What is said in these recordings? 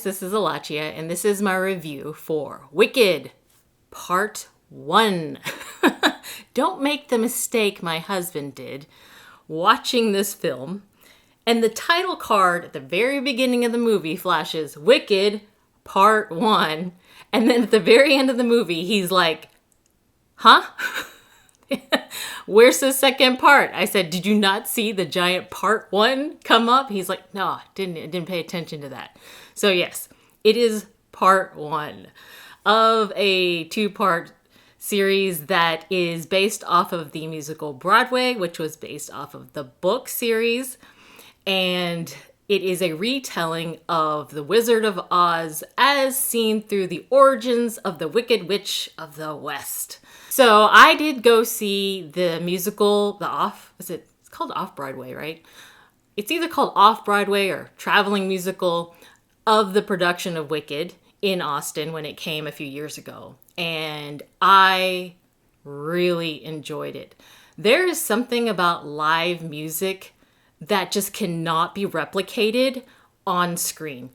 guys, this is Alachia, and this is my review for Wicked Part 1. Don't make the mistake my husband did watching this film, and the title card at the very beginning of the movie flashes Wicked Part 1, and then at the very end of the movie, he's like, huh? Where's the second part? I said, did you not see the giant part 1 come up? He's like, no, didn't pay attention to that. So yes, it is part 1 of a 2-part series that is based off of the musical Broadway, which was based off of the book series. And it is a retelling of The Wizard of Oz as seen through the origins of the Wicked Witch of the West. So I did go see the musical, it's called Off-Broadway, right? It's either called Off-Broadway or Traveling Musical of the production of Wicked in Austin when it came a few years ago. And I really enjoyed it. There is something about live music that just cannot be replicated on screen.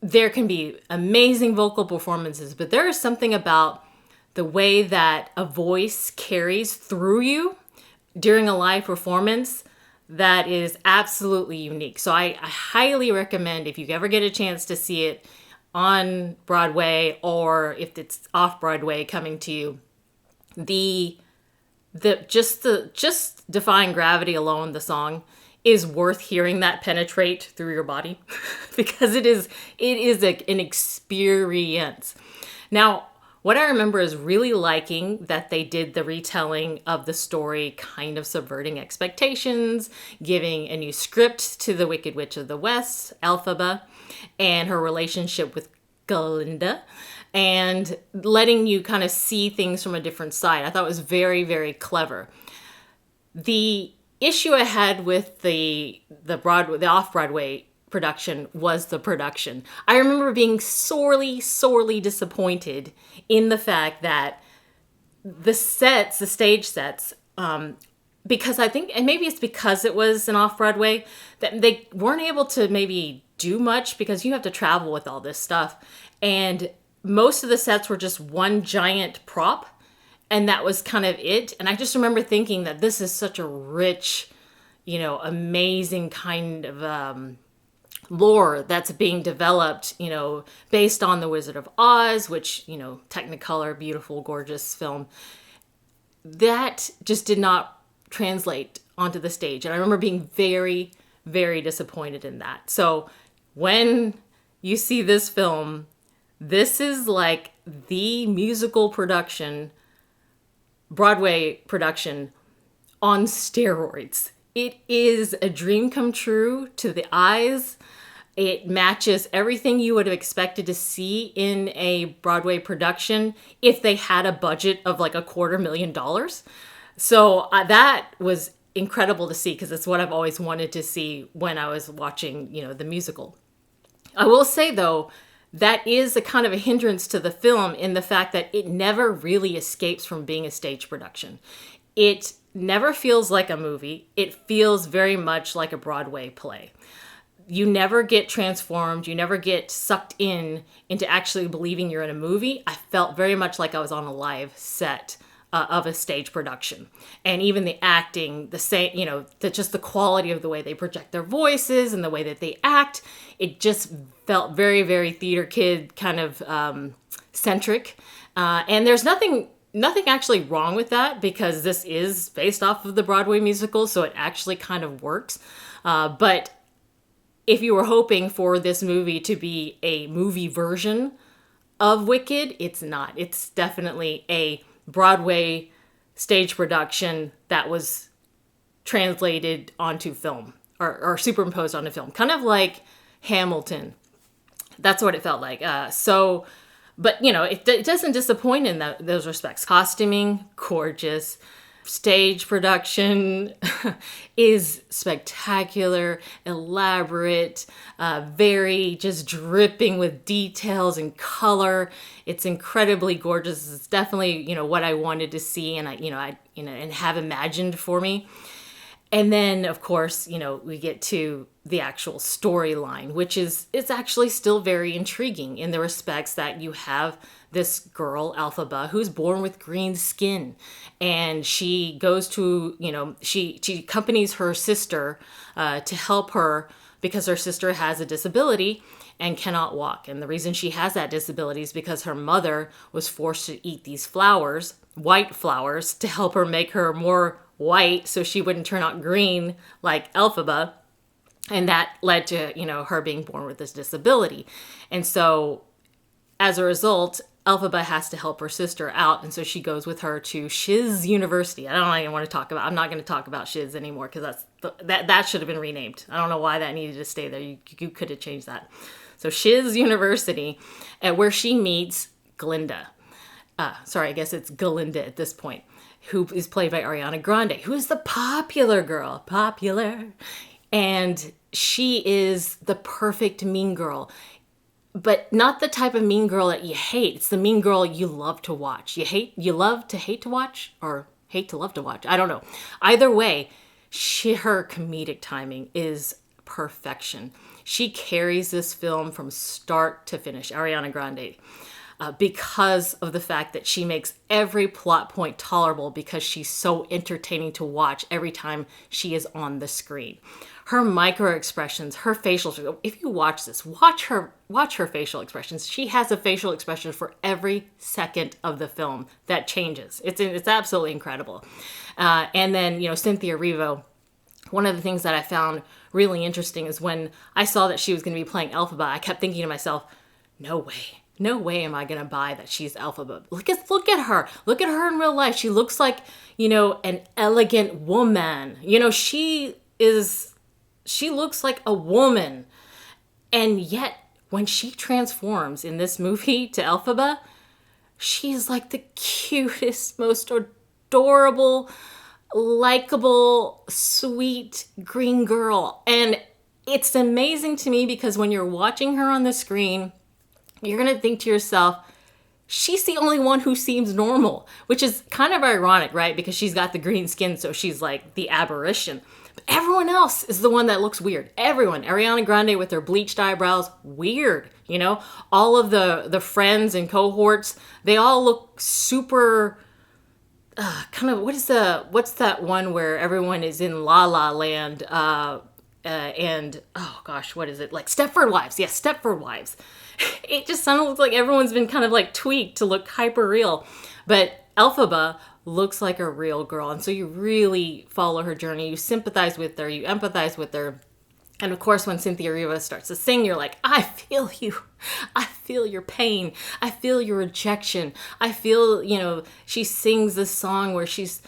There can be amazing vocal performances, but there is something about the way that a voice carries through you during a live performance that is absolutely unique. So I highly recommend, if you ever get a chance to see it on Broadway or if it's off Broadway coming to you, just Defying Gravity alone, the song, is worth hearing that penetrate through your body because it is an experience. Now, what I remember is really liking that they did the retelling of the story, kind of subverting expectations, giving a new script to the Wicked Witch of the West, Elphaba, and her relationship with Glinda, and letting you kind of see things from a different side. I thought it was very, very clever. The issue I had with the off-Broadway production was the production. I remember being sorely disappointed in the fact that the stage sets, because I think, and maybe it's because it was an off-Broadway, that they weren't able to maybe do much because you have to travel with all this stuff. And most of the sets were just one giant prop, and that was kind of it. And I just remember thinking that this is such a rich, amazing kind of lore that's being developed, based on The Wizard of Oz, which, Technicolor, beautiful, gorgeous film. That just did not translate onto the stage. And I remember being very, very disappointed in that. So when you see this film, this is like the musical production, Broadway production on steroids. It is a dream come true to the eyes. It matches everything you would have expected to see in a Broadway production if they had a budget of like $250,000. So that was incredible to see because it's what I've always wanted to see when I was watching, the musical. I will say though, that is a kind of a hindrance to the film in the fact that it never really escapes from being a stage production. It never feels like a movie. It feels very much like a Broadway play. You never get transformed. You never get sucked into actually believing you're in a movie. I felt very much like I was on a live set of a stage production. And even the acting, just the quality of the way they project their voices and the way that they act, it just felt very, very theater kid kind of centric. And there's nothing actually wrong with that because this is based off of the Broadway musical, so it actually kind of works. But if you were hoping for this movie to be a movie version of Wicked, it's not. It's definitely a Broadway stage production that was translated onto film or superimposed onto film, kind of like Hamilton. That's what it felt like. But it doesn't disappoint in those respects. Costuming, gorgeous. Stage production is spectacular, elaborate, very just dripping with details and color. It's incredibly gorgeous. It's definitely, what I wanted to see and and have imagined for me. And then, of course, we get to the actual storyline, which is it's actually still very intriguing in the respects that you have this girl, Elphaba, who's born with green skin. And she goes to, she accompanies her sister to help her because her sister has a disability and cannot walk. And the reason she has that disability is because her mother was forced to eat these flowers, white flowers, to help her make her more white so she wouldn't turn out green like Elphaba. And that led to, her being born with this disability. And so as a result, Elphaba has to help her sister out. And so she goes with her to Shiz University. I don't even want to talk about, I'm not going to talk about Shiz anymore because that should have been renamed. I don't know why that needed to stay there. You could have changed that. So Shiz University, where she meets Glinda. I guess it's Galinda at this point, who is played by Ariana Grande, who is the popular girl. Popular. And she is the perfect mean girl. But not the type of mean girl that you hate. It's the mean girl you love to watch. You love to hate to watch, or hate to love to watch. I don't know. Either way, her comedic timing is perfection. She carries this film from start to finish, Ariana Grande, because of the fact that she makes every plot point tolerable because she's so entertaining to watch every time she is on the screen. Her micro expressions, her facial, if you watch this, watch her facial expressions. She has a facial expression for every second of the film that changes. It's absolutely incredible. And then, Cynthia Erivo, one of the things that I found really interesting is when I saw that she was going to be playing Elphaba, I kept thinking to myself, no way am I going to buy that she's Elphaba. Look at her. Look at her in real life. She looks like, an elegant woman. She looks like a woman. And yet, when she transforms in this movie to Elphaba, she's like the cutest, most adorable, likable, sweet green girl. And it's amazing to me because when you're watching her on the screen, you're going to think to yourself, she's the only one who seems normal, which is kind of ironic, right? Because she's got the green skin, so she's like the aberration. But everyone else is the one that looks weird. Everyone. Ariana Grande with her bleached eyebrows, weird. All of the friends and cohorts, they all look super kind of, what's that one where everyone is in La La Land and, oh gosh, what is it? Like Stepford Wives. Yes, Stepford Wives. It just looks like everyone's been kind of like tweaked to look hyper real. But Elphaba looks like a real girl. And so you really follow her journey. You sympathize with her. You empathize with her. And of course, when Cynthia Erivo starts to sing, you're like, I feel you. I feel your pain. I feel your rejection. I feel, she sings this song where she's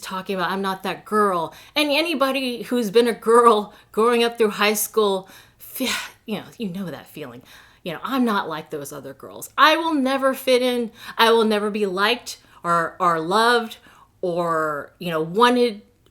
talking about, I'm not that girl. And anybody who's been a girl growing up through high school, you know that feeling. I'm not like those other girls. I will never fit in. I will never be liked or loved or,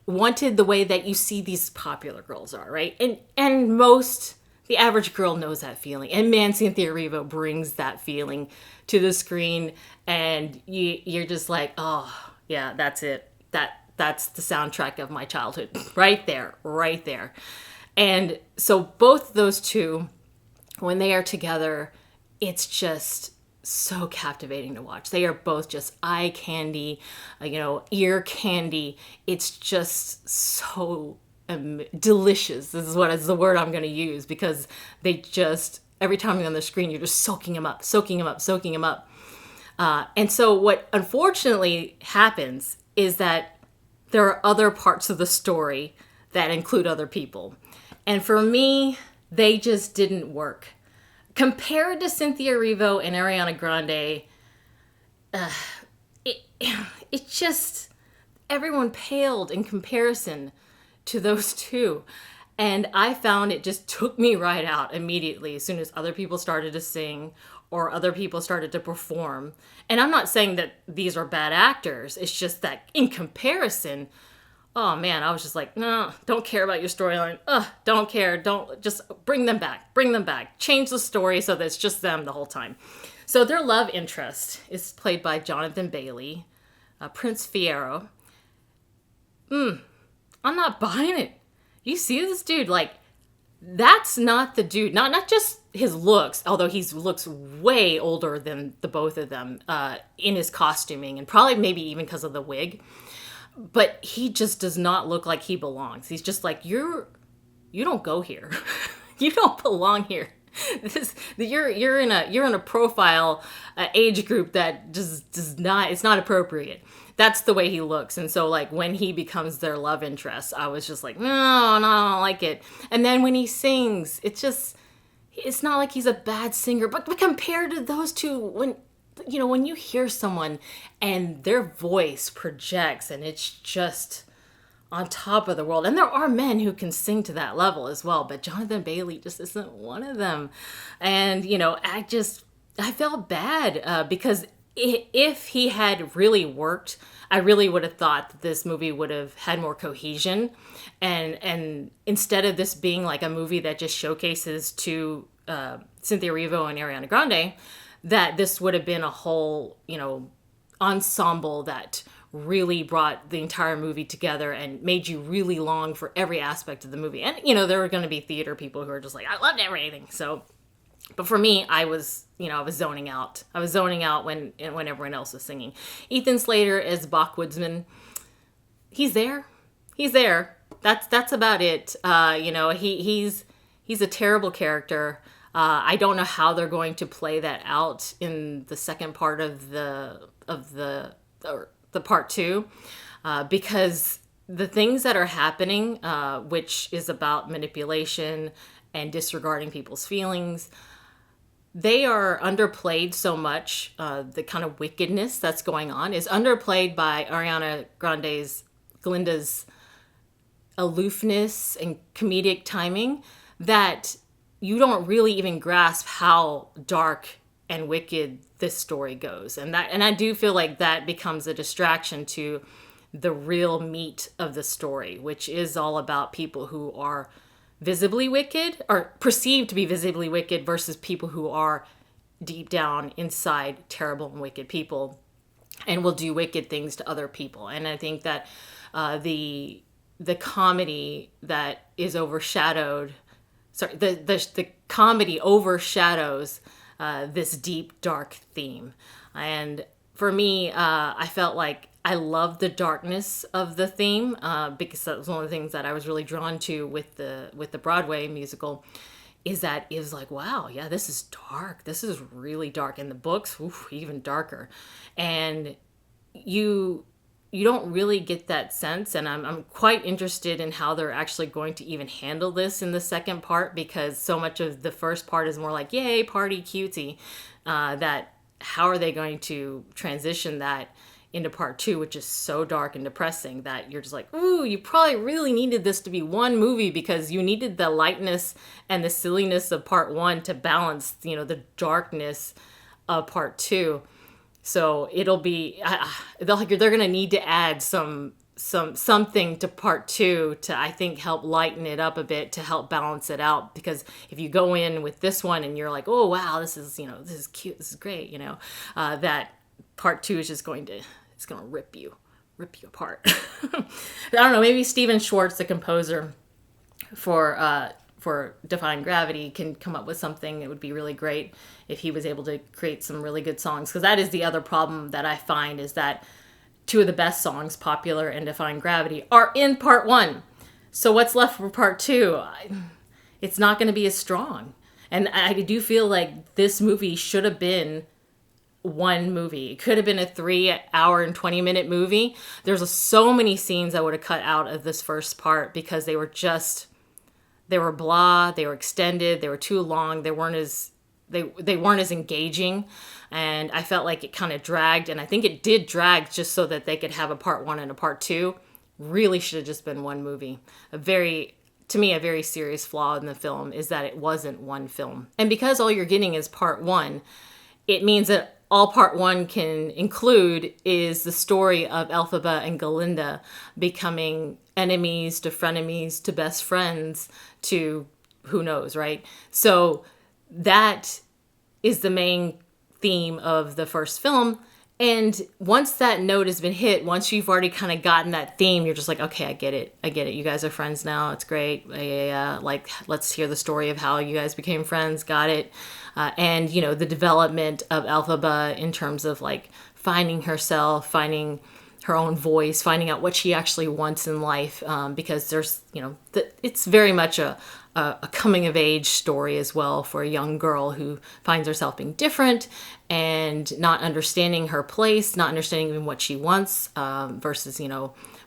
wanted the way that you see these popular girls are, right? And the average girl knows that feeling. And man, Cynthia Erivo brings that feeling to the screen. And you're just like, oh, yeah, that's it. That's the soundtrack of my childhood. Right there. And so both those two, when they are together, it's just so captivating to watch. They are both just eye candy, ear candy. It's just so delicious. This is the word I'm going to use because they just, every time you're on the screen, you're just soaking them up. And so what unfortunately happens is that there are other parts of the story that include other people. And for me, they just didn't work. Compared to Cynthia Erivo and Ariana Grande, it just, everyone paled in comparison to those two. And I found it just took me right out immediately as soon as other people started to sing or other people started to perform. And I'm not saying that these are bad actors. It's just that in comparison, oh man, I was just like, no, don't care about your storyline. Don't care. Don't, just bring them back. Change the story so that it's just them the whole time. So their love interest is played by Jonathan Bailey, Prince Fiero. I'm not buying it. You see this dude, like, That's not the dude. Not just his looks, although he looks way older than the both of them in his costuming, and probably maybe even because of the wig. But he just does not look like he belongs. He's just like, you don't go here. You don't belong here. You're in a profile age group that just does not, it's not appropriate. That's the way he looks. And so like when he becomes their love interest, I was just like, no, I don't like it. And then when he sings, it's not like he's a bad singer, but compared to those two, when you hear someone and their voice projects and it's just on top of the world. And there are men who can sing to that level as well, but Jonathan Bailey just isn't one of them. And, I felt bad because if he had really worked, I really would have thought that this movie would have had more cohesion. And instead of this being like a movie that just showcases to Cynthia Erivo and Ariana Grande, that this would have been a whole, ensemble that really brought the entire movie together and made you really long for every aspect of the movie. And, there were going to be theater people who are just like, I loved everything. So, but for me, I was zoning out. I was zoning out when everyone else was singing. Ethan Slater as Bach Woodsman. He's there. He's there. That's about it. He's a terrible character. I don't know how they're going to play that out in the second part of the part two, because the things that are happening, which is about manipulation and disregarding people's feelings, they are underplayed so much. The kind of wickedness that's going on is underplayed by Ariana Glinda's aloofness and comedic timing that you don't really even grasp how dark and wicked this story goes. And I do feel like that becomes a distraction to the real meat of the story, which is all about people who are visibly wicked or perceived to be visibly wicked versus people who are deep down inside terrible and wicked people and will do wicked things to other people. And I think that the comedy that is overshadowed, the comedy overshadows this deep, dark theme. And for me, I felt like I loved the darkness of the theme because that was one of the things that I was really drawn to with the Broadway musical, is that it was like, wow, yeah, this is dark. This is really dark. In the books, even darker. And you don't really get that sense, and I'm quite interested in how they're actually going to even handle this in the second part, because so much of the first part is more like, yay, party, cutesy, that how are they going to transition that into part two, which is so dark and depressing that you're just like, ooh, you probably really needed this to be one movie because you needed the lightness and the silliness of part one to balance, the darkness of part two. So it'll be, they're going to need to add something to part two to, I think, help lighten it up a bit, to help balance it out. Because if you go in with this one and you're like, oh, wow, this is cute, this is great, that part two is just going to rip you apart. I don't know, maybe Stephen Schwartz, the composer for Defying Gravity, can come up with something. It would be really great if he was able to create some really good songs, because that is the other problem that I find, is that two of the best songs popular in Defying Gravity are in part one. So what's left for part two? It's not going to be as strong. And I do feel like this movie should have been one movie. It could have been a 3 hour and 20-minute movie. There's so many scenes I would have cut out of this first part because they were blah, they were extended, they were too long, they weren't as engaging, and I felt like it kind of dragged, and I think it did drag just so that they could have a part one and a part two. Really should have just been one movie. To me, a very serious flaw in the film is that it wasn't one film. And because all you're getting is part one, it means that all part one can include is the story of Elphaba and Galinda becoming enemies to frenemies to best friends to who knows, right? So that is the main theme of the first film. And once that note has been hit, once you've already kind of gotten that theme, you're just like, okay, I get it. I get it. You guys are friends now. It's great. Yeah. Like, let's hear the story of how you guys became friends. Got it. And, the development of Elphaba in terms of like finding herself, finding her own voice, finding out what she actually wants in life. Because there's, it's very much a coming of age story as well for a young girl who finds herself being different and not understanding her place, not understanding even what she wants versus,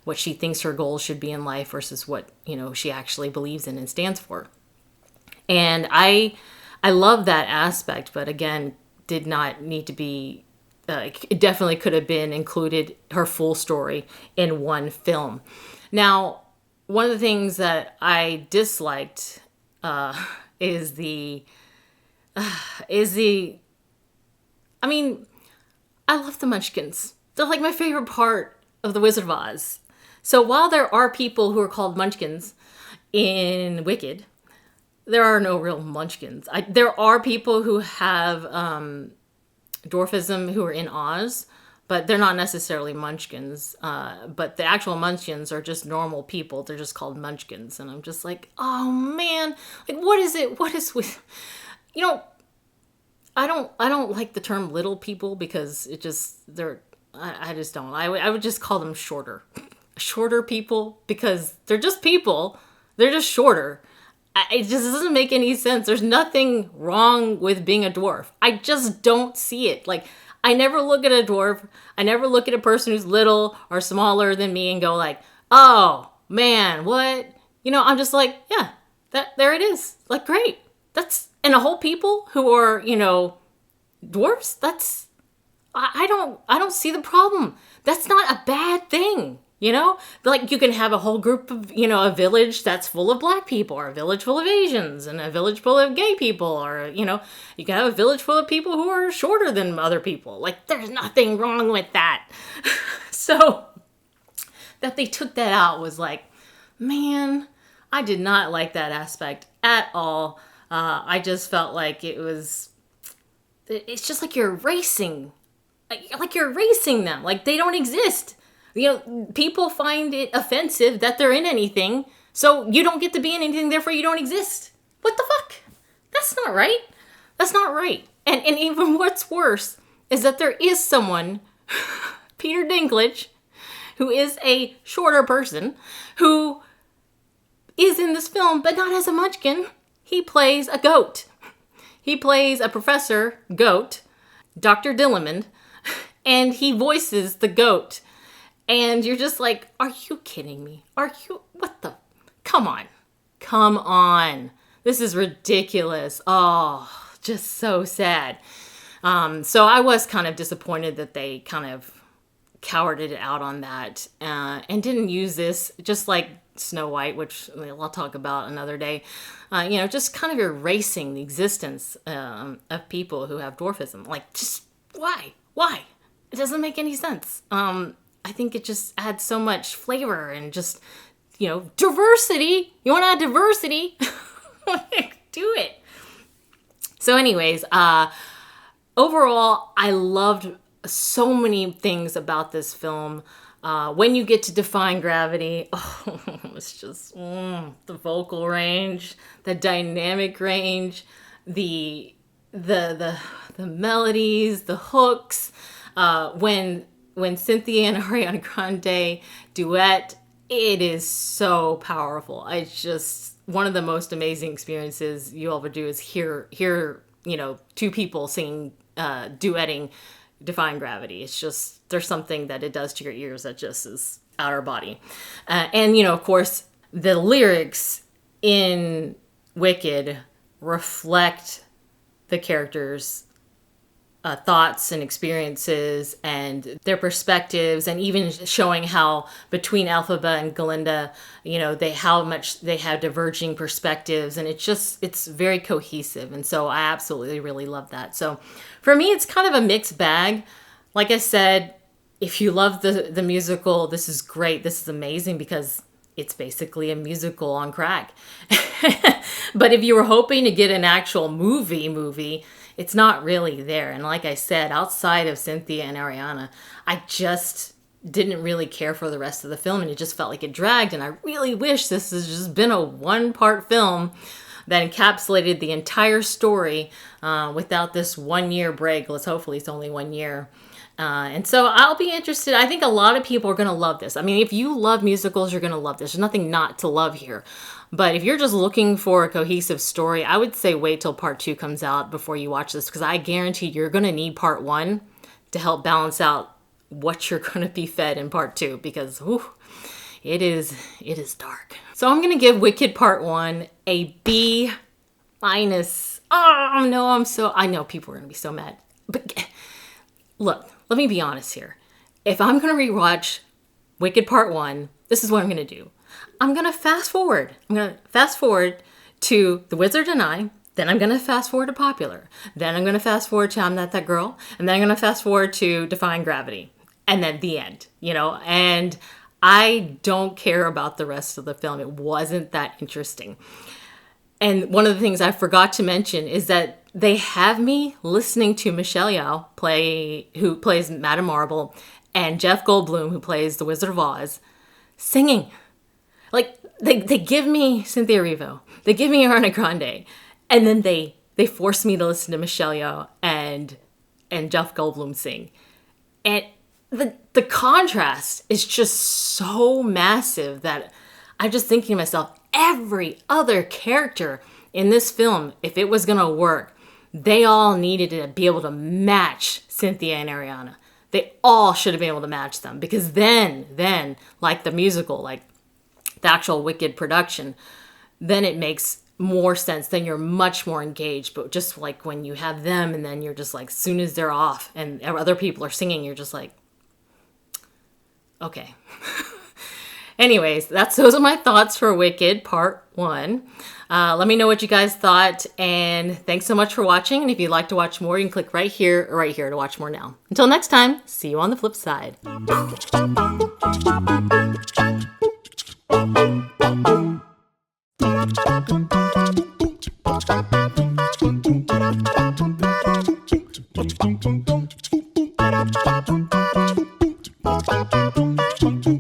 what she thinks her goals should be in life versus what, she actually believes in and stands for. And I love that aspect, but again, did not need to be, it definitely could have been included, her full story in one film. Now, one of the things that I disliked is the I love the Munchkins. They're like my favorite part of The Wizard of Oz. So while there are people who are called Munchkins in Wicked, there are no real Munchkins. There are people who have dwarfism who are in Oz, but they're not necessarily Munchkins. But the actual Munchkins are just normal people. They're just called Munchkins. And I'm just like, oh man, like what is it? What is with, I don't like the term little people because it just, I just don't. I would just call them shorter people because they're just people. They're just shorter. It just doesn't make any sense. There's nothing wrong with being a dwarf. I just don't see it. Like, I never look at a dwarf. I never look at a person who's little or smaller than me and go like, oh man, what? I'm just like, yeah, there it is. Like, great. And a whole people who are, dwarfs, I don't see the problem. That's not a bad thing. Like you can have a whole group of, a village that's full of black people or a village full of Asians and a village full of gay people or, you can have a village full of people who are shorter than other people. Like there's nothing wrong with that. So that they took that out was like, man, I did not like that aspect at all. I just felt like it's just like you're racing, like you're racing them, like they don't exist. People find it offensive that they're in anything, so you don't get to be in anything, therefore you don't exist. What the fuck? That's not right. That's not right. And even what's worse is that there is someone, Peter Dinklage, who is a shorter person, who is in this film, but not as a Munchkin. He plays a goat. He plays a professor goat, Dr. Dillamond, and he voices the goat. And you're just like, are you kidding me? Come on. This is ridiculous. Oh, just so sad. So I was kind of disappointed that they kind of cowarded it out on that and didn't use this, just like Snow White, which I'll talk about another day. Just kind of erasing the existence of people who have dwarfism. Like, just why? It doesn't make any sense. I think it just adds so much flavor and just, diversity. You want to add diversity? Do it. So anyways, overall, I loved so many things about this film. When you get to Defying Gravity, it's just the vocal range, the dynamic range, the melodies, the hooks, when Cynthia and Ariana Grande duet, it is so powerful. It's just one of the most amazing experiences you'll ever do is hear two people singing, duetting Defying Gravity. It's just, there's something that it does to your ears that just is outer body. And of course, the lyrics in Wicked reflect the characters' thoughts and experiences and their perspectives, and even showing how between Elphaba and Glinda, how much they have diverging perspectives, and it's very cohesive. And so I absolutely really love that. So for me, it's kind of a mixed bag. Like I said, if you love the musical, this is great. This is amazing because it's basically a musical on crack. But if you were hoping to get an actual movie, it's not really there. And like I said, outside of Cynthia and Ariana, I just didn't really care for the rest of the film, and it just felt like it dragged. And I really wish this has just been a one-part film that encapsulated the entire story without this 1 year break. Hopefully it's only 1 year. And so I'll be interested. I think a lot of people are going to love this. I mean, if you love musicals, you're going to love this. There's nothing not to love here. But if you're just looking for a cohesive story, I would say wait till part 2 comes out before you watch this, because I guarantee you're going to need part 1 to help balance out what you're going to be fed in part 2, because whew, it is dark. So I'm going to give Wicked Part 1 a B minus. Oh no, I know people are going to be so mad. But look, let me be honest here. If I'm going to rewatch Wicked Part 1, this is what I'm going to do. I'm going to fast forward. I'm going to fast forward to The Wizard and I. Then I'm going to fast forward to Popular. Then I'm going to fast forward to I'm Not That Girl. And then I'm going to fast forward to Defying Gravity. And then the end, and I don't care about the rest of the film. It wasn't that interesting. And one of the things I forgot to mention is that they have me listening to Michelle Yeoh who plays Madame Marble, and Jeff Goldblum, who plays the Wizard of Oz, singing. Like, they give me Cynthia Erivo, they give me Ariana Grande, and then they force me to listen to Michelle Yeoh and Jeff Goldblum sing. And the contrast is just so massive that I'm just thinking to myself, every other character in this film, if it was going to work, they all needed to be able to match Cynthia and Ariana. They all should have been able to match them, because then, like the musical, like the actual Wicked production, then it makes more sense. Then you're much more engaged. But just like when you have them and then you're just like, as soon as they're off and other people are singing, you're just like, okay. Anyways, those are my thoughts for Wicked Part 1. Let me know what you guys thought, and thanks so much for watching. And if you'd like to watch more, you can click right here or right here to watch more now. Until next time, see you on the flip side. Thank you.